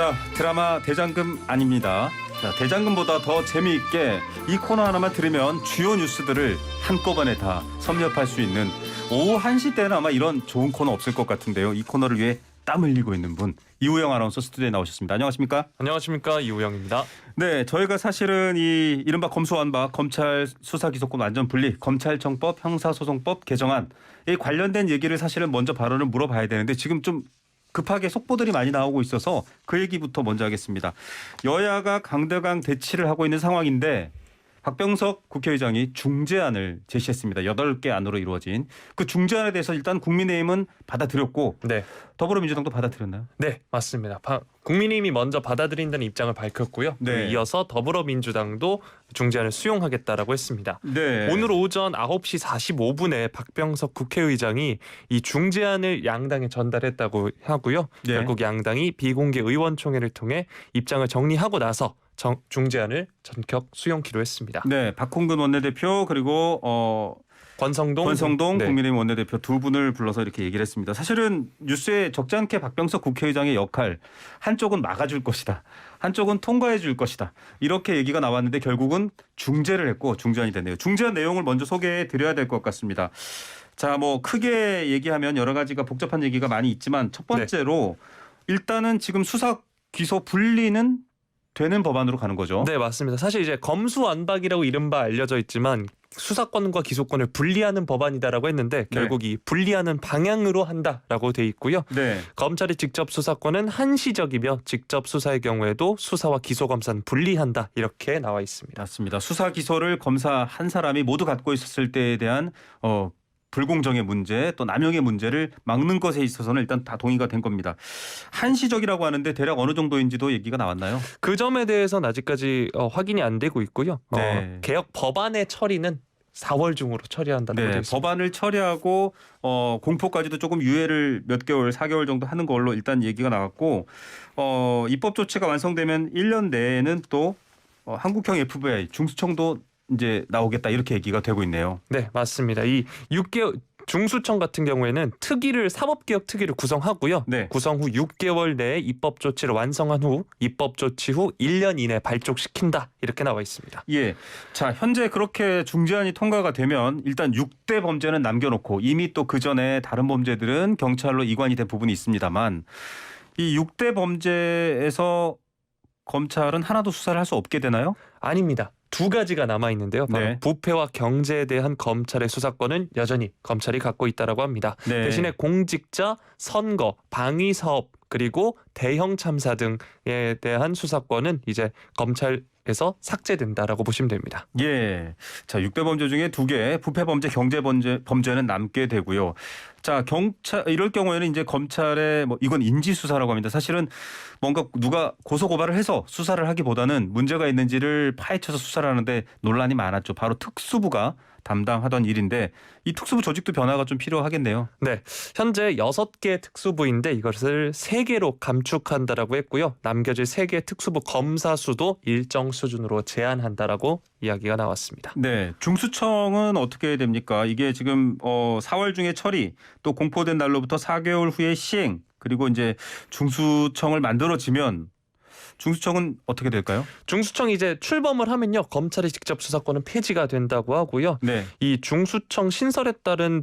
자, 드라마 대장금 아닙니다. 자, 대장금보다 더 재미있게 이 코너 하나만 들으면 주요 뉴스들을 한꺼번에 다 섭렵할 수 있는 오후 1시 때는 아마 이런 좋은 코너 없을 것 같은데요. 이 코너를 위해 땀 흘리고 있는 분 이우영 아나운서 스튜디오에 나오셨습니다. 안녕하십니까? 안녕하십니까, 이우영입니다. 네, 저희가 사실은 이 이른바 검수완박 검찰 수사기소권 완전 분리 검찰청법 형사소송법 개정안 이 관련된 얘기를 사실은 먼저 발언을 물어봐야 되는데 지금 좀 급하게 속보들이 많이 나오고 있어서 그 얘기부터 먼저 하겠습니다. 여야가 강대강 대치를 하고 있는 상황인데 박병석 국회의장이 중재안을 제시했습니다. 8개 안으로 이루어진 그 중재안에 대해서 일단 국민의힘은 받아들였고 네, 더불어민주당도 받아들였나요? 네, 맞습니다. 국민의힘이 먼저 받아들인다는 입장을 밝혔고요. 네. 이어서 더불어민주당도 중재안을 수용하겠다라고 했습니다. 네. 오늘 오전 9시 45분에 박병석 국회의장이 이 중재안을 양당에 전달했다고 하고요. 네. 결국 양당이 비공개 의원총회를 통해 입장을 정리하고 나서 중재안을 전격 수용키로 했습니다. 네, 박홍근 원내대표 그리고 권성동 네. 국민의힘 원내대표 두 분을 불러서 이렇게 얘기를 했습니다. 사실은 뉴스에 적지 않게 박병석 국회의장의 역할 한쪽은 막아줄 것이다. 한쪽은 통과해 줄 것이다. 이렇게 얘기가 나왔는데 결국은 중재를 했고 중재안이 됐네요. 중재안 내용을 먼저 소개해 드려야 될 것 같습니다. 자, 뭐 크게 얘기하면 여러 가지가 복잡한 얘기가 많이 있지만 첫 번째로 일단은 지금 수사 기소 분리는 되는 법안으로 가는 거죠. 네, 맞습니다. 사실 이제 검수완박이라고 이른바 알려져 있지만 수사권과 기소권을 분리하는 법안이다라고 했는데 결국 이 분리하는 방향으로 한다라고 돼 있고요. 네. 검찰의 직접 수사권은 한시적이며 직접 수사의 경우에도 수사와 기소 검사는 분리한다 이렇게 나와 있습니다. 맞습니다. 수사 기소를 검사 한 사람이 모두 갖고 있었을 때에 대한 불공정의 문제 또 남용의 문제를 막는 것에 있어서는 일단 다 동의가 된 겁니다. 한시적이라고 하는데 대략 어느 정도인지도 얘기가 나왔나요? 그 점에 대해서는 아직까지 확인이 안 되고 있고요. 네. 개혁 법안의 처리는 4월 중으로 처리한다고 되어 있습니다. 법안을 처리하고 공포까지도 조금 유예를 몇 개월, 4개월 정도 하는 걸로 일단 얘기가 나왔고 입법 조치가 완성되면 1년 내에는 또 한국형 FBI 중수청도 이제 나오겠다 이렇게 얘기가 되고 있네요. 네, 맞습니다. 이 6개월 중수청 같은 경우에는 사법개혁 특위를 구성하고요. 네. 구성 후 6개월 내에 입법 조치를 완성한 후 입법 조치 후 1년 이내 발족시킨다 이렇게 나와 있습니다. 예. 자, 현재 그렇게 중재안이 통과가 되면 일단 6대 범죄는 남겨놓고 이미 또 그 전에 다른 범죄들은 경찰로 이관이 된 부분이 있습니다만 이 6대 범죄에서 검찰은 하나도 수사를 할 수 없게 되나요? 아닙니다. 2가지가 남아 있는데요. 바로 네. 부패와 경제에 대한 검찰의 수사권은 여전히 검찰이 갖고 있다라고 합니다. 네. 대신에 공직자, 선거, 방위 사업 그리고 대형 참사 등에 대한 수사권은 이제 검찰에서 삭제된다라고 보시면 됩니다. 예. 자, 6대 범죄 중에 2개 부패 범죄, 경제 범죄는 남게 되고요. 자, 경찰 이럴 경우에는 이제 검찰의 이건 인지 수사라고 합니다. 사실은 뭔가 누가 고소 고발을 해서 수사를 하기보다는 문제가 있는지를 파헤쳐서 수사를 하는데 논란이 많았죠. 바로 특수부가 담당하던 일인데 이 특수부 조직도 변화가 좀 필요하겠네요. 네, 현재 6개 특수부인데 이것을 3개로 감축한다라고 했고요. 남겨질 3개 특수부 검사 수도 일정 수준으로 제한한다라고 이야기가 나왔습니다. 네, 중수청은 어떻게 됩니까? 이게 지금 4월 중에 처리 또 공포된 날로부터 4개월 후에 시행 그리고 이제 중수청을 만들어지면 중수청은 어떻게 될까요? 중수청이 이제 출범을 하면요. 검찰의 직접 수사권은 폐지가 된다고 하고요. 네. 이 중수청 신설에 따른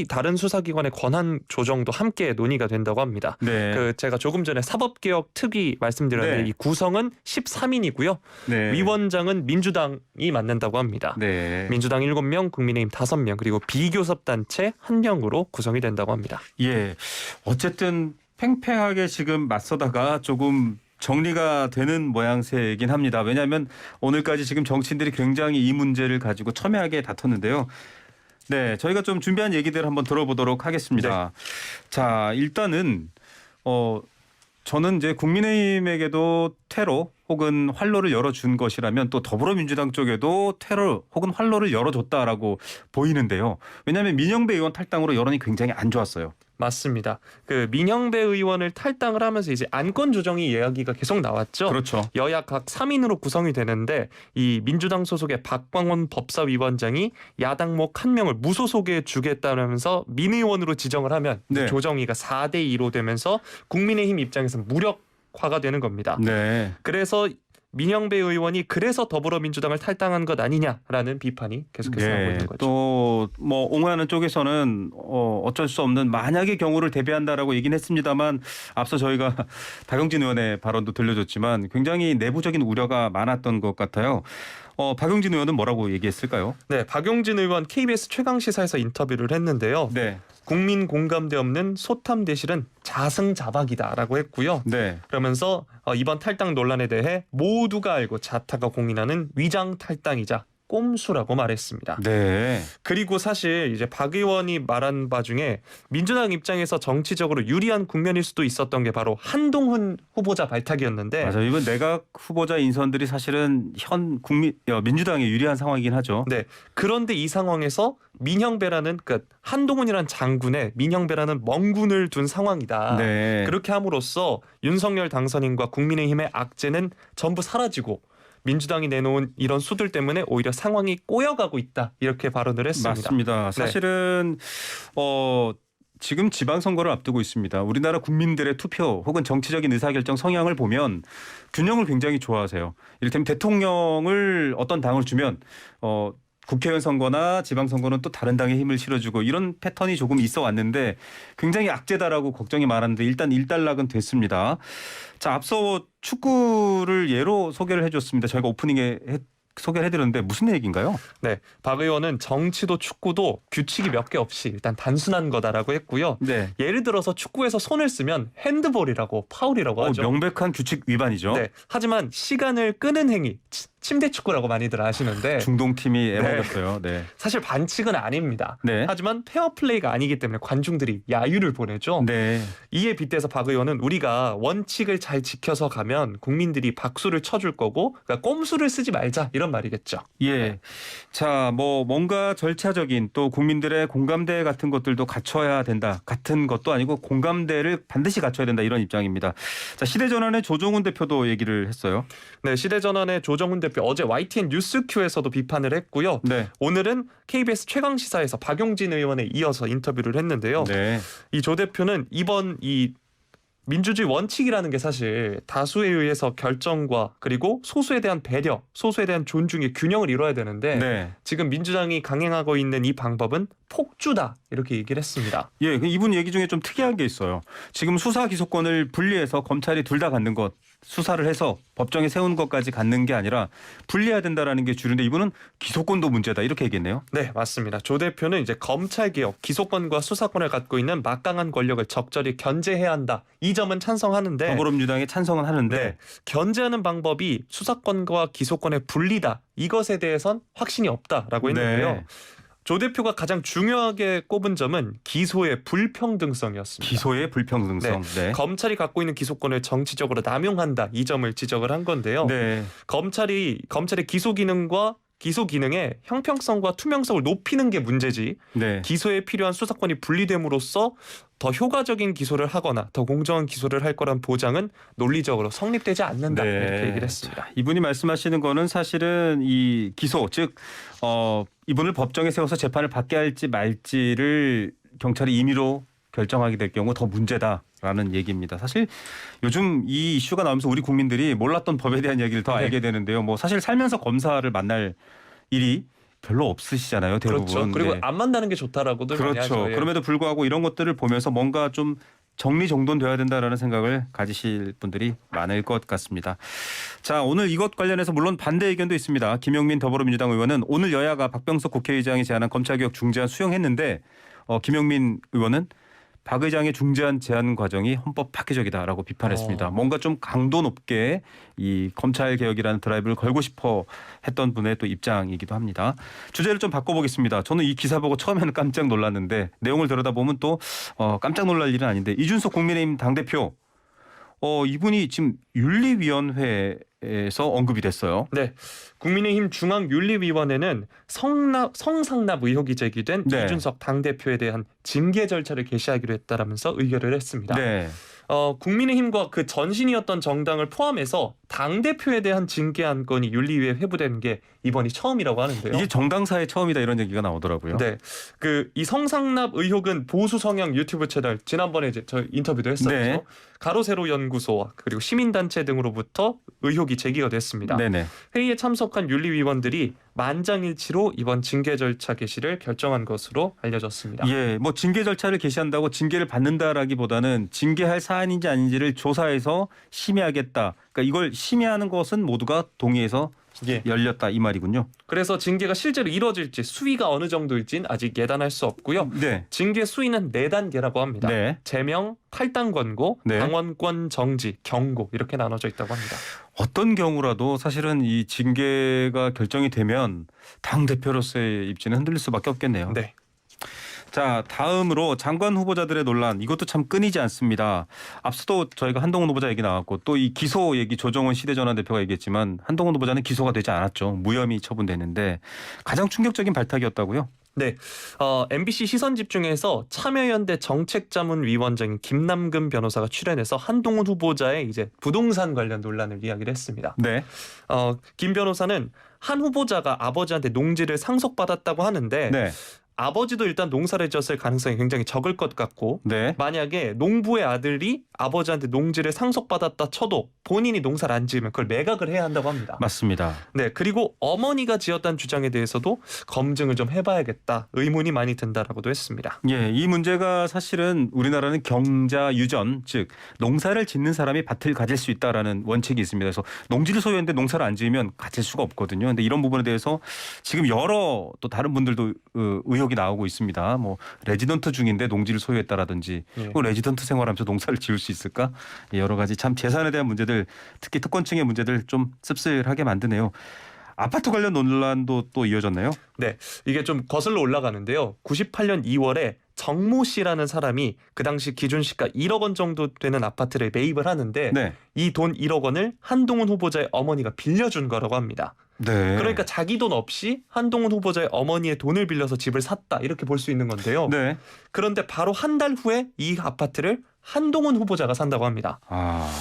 다른 수사기관의 권한 조정도 함께 논의가 된다고 합니다. 네. 제가 조금 전에 사법개혁 특위 말씀드렸는데 네. 이 구성은 13인이고요. 네. 위원장은 민주당이 맡는다고 합니다. 네. 민주당 7명, 국민의힘 5명, 그리고 비교섭단체 1명으로 구성이 된다고 합니다. 예. 어쨌든 팽팽하게 지금 맞서다가 조금 정리가 되는 모양새이긴 합니다. 왜냐하면 오늘까지 지금 정치인들이 굉장히 이 문제를 가지고 첨예하게 다퉜는데요. 네, 저희가 좀 준비한 얘기들 한번 들어보도록 하겠습니다. 자, 일단은 저는 이제 국민의힘에게도 테러 혹은 활로를 열어준 것이라면 또 더불어민주당 쪽에도 테러 혹은 활로를 열어줬다라고 보이는데요. 왜냐하면 민영배 의원 탈당으로 여론이 굉장히 안 좋았어요. 맞습니다. 민영배 의원을 탈당을 하면서 이제 안건 조정이 이야기가 계속 나왔죠. 그렇죠. 여야 각 3인으로 구성이 되는데 이 민주당 소속의 박광원 법사위원장이 야당목 1명을 무소속에 주겠다면서 민 의원으로 지정을 하면 네. 조정위가 4대2로 되면서 국민의힘 입장에서는 무력 과가 되는 겁니다. 네. 그래서 민영배 의원이 그래서 더불어민주당을 탈당한 것 아니냐라는 비판이 계속해서 나오고 있는 거죠. 또 뭐 옹호하는 쪽에서는 어쩔 수 없는 만약의 경우를 대비한다라고 얘기는 했습니다만 앞서 저희가 박용진 의원의 발언도 들려줬지만 굉장히 내부적인 우려가 많았던 것 같아요. 박용진 의원은 뭐라고 얘기했을까요? 네, 박용진 의원 KBS 최강시사에서 인터뷰를 했는데요. 네. 국민 공감대 없는 소탐 대실은 자승자박이다라고 했고요. 네. 그러면서 이번 탈당 논란에 대해 모두가 알고 자타가 공인하는 위장 탈당이자 꼼수라고 말했습니다. 네. 그리고 사실 이제 박 의원이 말한 바 중에 민주당 입장에서 정치적으로 유리한 국면일 수도 있었던 게 바로 한동훈 후보자 발탁이었는데 맞아요. 이번 내각 후보자 인선들이 사실은 민주당에 유리한 상황이긴 하죠. 네. 그런데 이 상황에서 민형배라는 그러니까 한동훈이란 장군에 민형배라는 멍군을 둔 상황이다. 네. 그렇게 함으로써 윤석열 당선인과 국민의힘의 악재는 전부 사라지고 민주당이 내놓은 이런 수들 때문에 오히려 상황이 꼬여가고 있다. 이렇게 발언을 했습니다. 맞습니다. 사실은 지금 지방선거를 앞두고 있습니다. 우리나라 국민들의 투표 혹은 정치적인 의사결정 성향을 보면 균형을 굉장히 좋아하세요. 이를테면 대통령을 어떤 당을 주면 국회의원 선거나 지방선거는 또 다른 당에 힘을 실어주고 이런 패턴이 조금 있어 왔는데 굉장히 악재다라고 걱정이 많았는데 일단 일단락은 됐습니다. 자, 앞서 축구를 예로 소개를 해줬습니다. 저희가 오프닝에 소개를 해드렸는데 무슨 얘기인가요? 네, 박 의원은 정치도 축구도 규칙이 몇 개 없이 일단 단순한 거다라고 했고요. 네. 예를 들어서 축구에서 손을 쓰면 핸드볼이라고 파울이라고 하죠. 명백한 규칙 위반이죠. 네, 하지만 시간을 끄는 행위, 침대 축구라고 많이들 하시는데 중동팀이 애먹었어요. 네. 사실 반칙은 아닙니다. 네. 하지만 페어플레이가 아니기 때문에 관중들이 야유를 보내죠. 네. 이에 빗대서 박 의원은 우리가 원칙을 잘 지켜서 가면 국민들이 박수를 쳐줄 거고 그러니까 꼼수를 쓰지 말자 이런 말이겠죠. 예. 자, 뭔가 절차적인 또 국민들의 공감대 같은 것들도 갖춰야 된다. 같은 것도 아니고 공감대를 반드시 갖춰야 된다. 이런 입장입니다. 자, 시대전환의 조정훈 대표도 얘기를 했어요. 네, 시대전환의 조정훈 대표 어제 YTN 뉴스큐에서도 비판을 했고요. 네. 오늘은 KBS 최강시사에서 박용진 의원에 이어서 인터뷰를 했는데요. 네. 이 조 대표는 이번 이 민주주의 원칙이라는 게 사실 다수에 의해서 결정과 그리고 소수에 대한 배려, 소수에 대한 존중의 균형을 이뤄야 되는데 네. 지금 민주당이 강행하고 있는 이 방법은 폭주다 이렇게 얘기를 했습니다. 예, 이분 얘기 중에 좀 특이한 게 있어요. 지금 수사 기소권을 분리해서 검찰이 둘 다 갖는 것, 수사를 해서 법정에 세운 것까지 갖는 게 아니라 분리해야 된다라는 게 주류인데 이분은 기소권도 문제다 이렇게 얘기했네요. 네, 맞습니다. 조 대표는 이제 검찰 개혁, 기소권과 수사권을 갖고 있는 막강한 권력을 적절히 견제해야 한다. 이 점은 찬성하는데 더불어민주당에 찬성은 하는데 네, 견제하는 방법이 수사권과 기소권의 분리다. 이것에 대해선 확신이 없다라고 했는데요. 네. 조 대표가 가장 중요하게 꼽은 점은 기소의 불평등성이었습니다. 기소의 불평등성. 네. 검찰이 갖고 있는 기소권을 정치적으로 남용한다. 이 점을 지적을 한 건데요. 네. 검찰의 기소 기능과 기소 기능의 형평성과 투명성을 높이는 게 문제지. 네. 기소에 필요한 수사권이 분리됨으로써 더 효과적인 기소를 하거나 더 공정한 기소를 할 거란 보장은 논리적으로 성립되지 않는다. 네. 이렇게 얘기를 했습니다. 자, 이분이 말씀하시는 거는 사실은 이 기소 즉 이분을 법정에 세워서 재판을 받게 할지 말지를 경찰이 임의로 결정하게 될 경우 더 문제다라는 얘기입니다. 사실 요즘 이 이슈가 나오면서 우리 국민들이 몰랐던 법에 대한 얘기를 더 알게 되는데요. 뭐 사실 살면서 검사를 만날 일이 별로 없으시잖아요. 대부분. 그렇죠. 그리고 네. 안 만나는 게 좋다라고들 많이 그렇죠. 하죠. 예. 그럼에도 불구하고 이런 것들을 보면서 뭔가 좀 정리정돈돼야 된다라는 생각을 가지실 분들이 많을 것 같습니다. 자, 오늘 이것 관련해서 물론 반대 의견도 있습니다. 김용민 더불어민주당 의원은 오늘 여야가 박병석 국회의장이 제안한 검찰개혁 중재안 수용했는데 김용민 의원은 박 의장의 중재안 제안 과정이 헌법 파괴적이다라고 비판했습니다. 뭔가 좀 강도 높게 이 검찰 개혁이라는 드라이브를 걸고 싶어 했던 분의 또 입장이기도 합니다. 주제를 좀 바꿔보겠습니다. 저는 이 기사 보고 처음에는 깜짝 놀랐는데 내용을 들여다보면 또 깜짝 놀랄 일은 아닌데 이준석 국민의힘 당대표 이분이 지금 윤리위원회에서 언급이 됐어요. 네, 국민의힘 중앙윤리위원회는 성상납 의혹이 제기된 네. 이준석 당대표에 대한 징계 절차를 개시하기로 했다라면서 의결을 했습니다. 네. 국민의힘과 그 전신이었던 정당을 포함해서 당대표에 대한 징계 안건이 윤리위에 회부되는 게 이번이 처음이라고 하는데요. 이게 정당사에 처음이다 이런 얘기가 나오더라고요. 네, 이 성상납 의혹은 보수 성향 유튜브 채널 지난번에 이제 저 인터뷰도 했었죠. 네. 가로세로 연구소와 그리고 시민단체 등으로부터 의혹이 제기가 됐습니다. 네네. 회의에 참석한 윤리위원들이 만장일치로 이번 징계 절차 개시를 결정한 것으로 알려졌습니다. 예, 뭐 징계 절차를 개시한다고 징계를 받는다라기보다는 징계할 사안인지 아닌지를 조사해서 심의하겠다. 그러니까 이걸 심의하는 것은 모두가 동의해서 예. 열렸다 이 말이군요. 그래서 징계가 실제로 이뤄질지 수위가 어느 정도일지는 아직 예단할 수 없고요. 네. 징계 수위는 4단계라고 합니다. 네. 제명, 탈당 권고, 네. 당원권 정지, 경고 이렇게 나눠져 있다고 합니다. 어떤 경우라도 사실은 이 징계가 결정이 되면 당 대표로서의 입지는 흔들릴 수밖에 없겠네요. 네. 자, 다음으로 장관 후보자들의 논란 이것도 참 끊이지 않습니다. 앞서도 저희가 한동훈 후보자 얘기 나왔고 또 이 기소 얘기 조정원 시대전환 대표가 얘기했지만 한동훈 후보자는 기소가 되지 않았죠. 무혐의 처분됐는데 가장 충격적인 발탁이었다고요? 네, MBC 시선집중에서 참여연대 정책자문위원장인 김남근 변호사가 출연해서 한동훈 후보자의 이제 부동산 관련 논란을 이야기를 했습니다. 네. 김 변호사는 한 후보자가 아버지한테 농지를 상속받았다고 하는데 네. 아버지도 일단 농사를 지었을 가능성이 굉장히 적을 것 같고 네. 만약에 농부의 아들이 아버지한테 농지를 상속받았다 쳐도 본인이 농사를 안 지으면 그걸 매각을 해야 한다고 합니다. 맞습니다. 네, 그리고 어머니가 지었다는 주장에 대해서도 검증을 좀 해봐야겠다 의문이 많이 든다라고도 했습니다. 예, 이 문제가 사실은 우리나라는 경자유전, 즉 농사를 짓는 사람이 밭을 가질 수 있다라는 원칙이 있습니다. 그래서 농지를 소유했는데 농사를 안 지으면 가질 수가 없거든요. 근데 이런 부분에 대해서 지금 여러 또 다른 분들도 의혹이 나오고 있습니다. 뭐 레지던트 중인데 농지를 소유했다라든지 예. 그 레지던트 생활하면서 농사를 지을 수 있을까? 여러 가지 참 재산에 대한 문제들, 특히 특권층의 문제들 좀 씁쓸하게 만드네요. 아파트 관련 논란도 또 이어졌나요? 네, 이게 좀 거슬러 올라가는데요. 98년 2월에 정모 씨라는 사람이 그 당시 기준 시가 1억 원 정도 되는 아파트를 매입을 하는데 네. 이 돈 1억 원을 한동훈 후보자의 어머니가 빌려준 거라고 합니다. 네. 그러니까 자기 돈 없이 한동훈 후보자의 어머니의 돈을 빌려서 집을 샀다 이렇게 볼 수 있는 건데요. 네. 그런데 바로 한 달 후에 이 아파트를 한동훈 후보자가 산다고 합니다.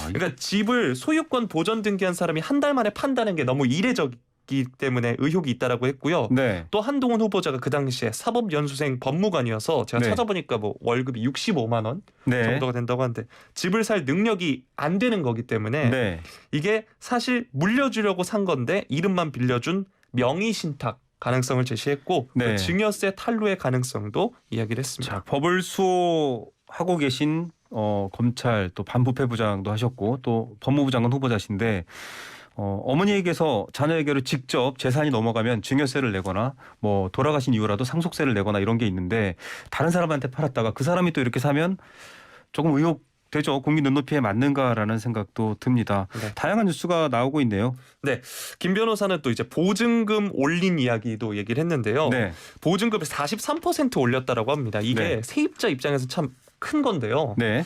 그러니까 집을 소유권 보전 등기한 사람이 한 달 만에 판다는 게 너무 이례적이기 때문에 의혹이 있다라고 했고요. 네. 또 한동훈 후보자가 그 당시에 사법연수생 법무관이어서 제가 네. 찾아보니까 뭐 월급이 65만 원 네. 정도가 된다고 하는데 집을 살 능력이 안 되는 거기 때문에 네. 이게 사실 물려주려고 산 건데 이름만 빌려준 명의 신탁 가능성을 제시했고 네. 그 증여세 탄로의 가능성도 이야기를 했습니다. 자, 법을 수호하고 계신 검찰 또 반부패부장도 하셨고 또 법무부 장관 후보자신데 어머니에게서 자녀에게로 직접 재산이 넘어가면 증여세를 내거나 뭐 돌아가신 이후라도 상속세를 내거나 이런 게 있는데 다른 사람한테 팔았다가 그 사람이 또 이렇게 사면 조금 의혹되죠. 국민 눈높이에 맞는가라는 생각도 듭니다. 네. 다양한 뉴스가 나오고 있네요. 김 변호사는 또 이제 보증금 올린 이야기도 얘기를 했는데요. 네. 보증금을 43% 올렸다라고 합니다. 이게 네. 세입자 입장에서 참 큰 건데요. 네.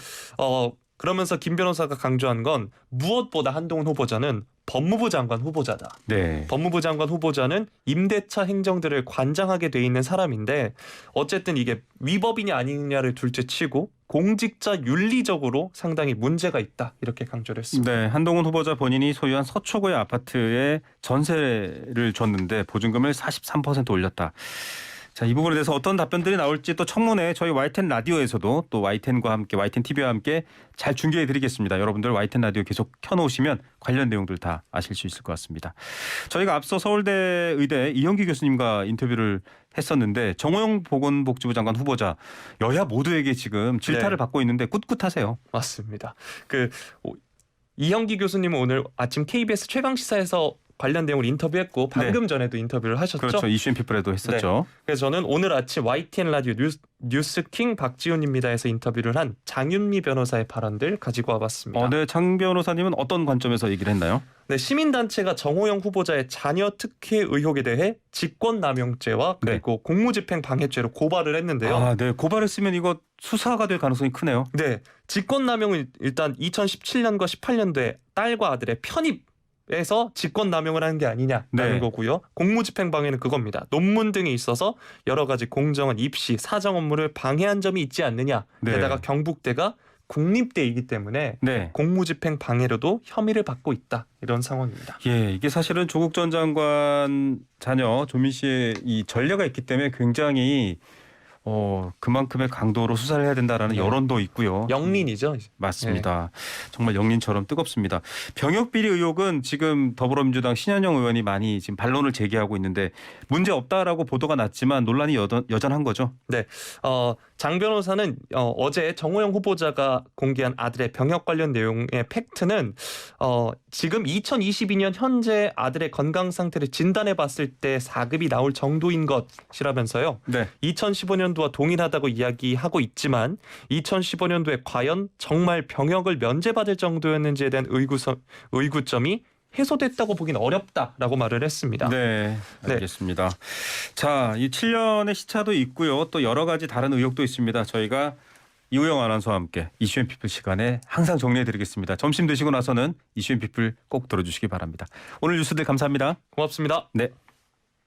그러면서 김 변호사가 강조한 건 무엇보다 한동훈 후보자는 법무부 장관 후보자다. 네. 법무부 장관 후보자는 임대차 행정들을 관장하게 돼 있는 사람인데 어쨌든 이게 위법이냐 아니냐를 둘째치고 공직자 윤리적으로 상당히 문제가 있다 이렇게 강조를 했습니다. 네, 한동훈 후보자 본인이 소유한 서초구의 아파트에 전세를 줬는데 보증금을 43% 올렸다. 자, 이 부분에 대해서 어떤 답변들이 나올지 또 청문회 저희 YTN 라디오에서도 또 YTN과 함께 YTN TV와 함께 잘 중계해 드리겠습니다. 여러분들 YTN 라디오 계속 켜놓으시면 관련 내용들 다 아실 수 있을 것 같습니다. 저희가 앞서 서울대 의대 이현기 교수님과 인터뷰를 했었는데 정호영 보건복지부 장관 후보자 여야 모두에게 지금 질타를 네. 받고 있는데 꿋꿋하세요. 맞습니다. 이현기 교수님은 오늘 아침 KBS 최강시사에서 관련 내용을 인터뷰했고 방금 전에도 인터뷰를 하셨죠. 그렇죠. 이슈앤피플에도 했었죠. 그래서 저는 오늘 아침 YTN 라디오 뉴스킹 박지훈입니다에서 인터뷰를 한 장윤미 변호사의 발언들 가지고 와봤습니다. 네, 장 변호사님은 어떤 관점에서 얘기를 했나요? 네, 시민단체가 정호영 후보자의 자녀 특혜 의혹에 대해 직권남용죄와 그리고 공무집행 방해죄로 고발을 했는데요. 네, 고발했으면 이거 수사가 될 가능성이 크네요. 네, 직권남용은 일단 2017년과 18년도에 딸과 아들의 편입에서 직권남용을 하는 게 아니냐라는 거고요. 공무집행방해는 그겁니다. 논문 등에 있어서 여러 가지 공정한 입시, 사정 업무를 방해한 점이 있지 않느냐. 네. 게다가 경북대가 국립대이기 때문에 네. 공무집행 방해로도 혐의를 받고 있다. 이런 상황입니다. 예, 이게 사실은 조국 전 장관 자녀 조민 씨의 이 전례가 있기 때문에 굉장히 그만큼의 강도로 수사를 해야 된다라는 네. 여론도 있고요. 영린이죠. 맞습니다. 정말 영린처럼 뜨겁습니다. 병역 비리 의혹은 지금 더불어민주당 신현영 의원이 많이 지금 반론을 제기하고 있는데 문제 없다라고 보도가 났지만 논란이 여전한 거죠. 장 변호사는 어제 정호영 후보자가 공개한 아들의 병역 관련 내용의 팩트는 지금 2022년 현재 아들의 건강 상태를 진단해 봤을 때 4급이 나올 정도인 것이라면서요. 네. 2015년도와 동일하다고 이야기하고 있지만 2015년도에 과연 정말 병역을 면제받을 정도였는지에 대한 의구점이 해소됐다고 보긴 어렵다라고 말을 했습니다. 네, 알겠습니다. 자, 이 7년의 시차도 있고요. 또 여러 가지 다른 의혹도 있습니다. 저희가 이우영 아나운서와 함께 이슈앤피플 시간에 항상 정리해드리겠습니다. 점심 드시고 나서는 이슈앤피플 꼭 들어주시기 바랍니다. 오늘 뉴스들 감사합니다. 고맙습니다. 네.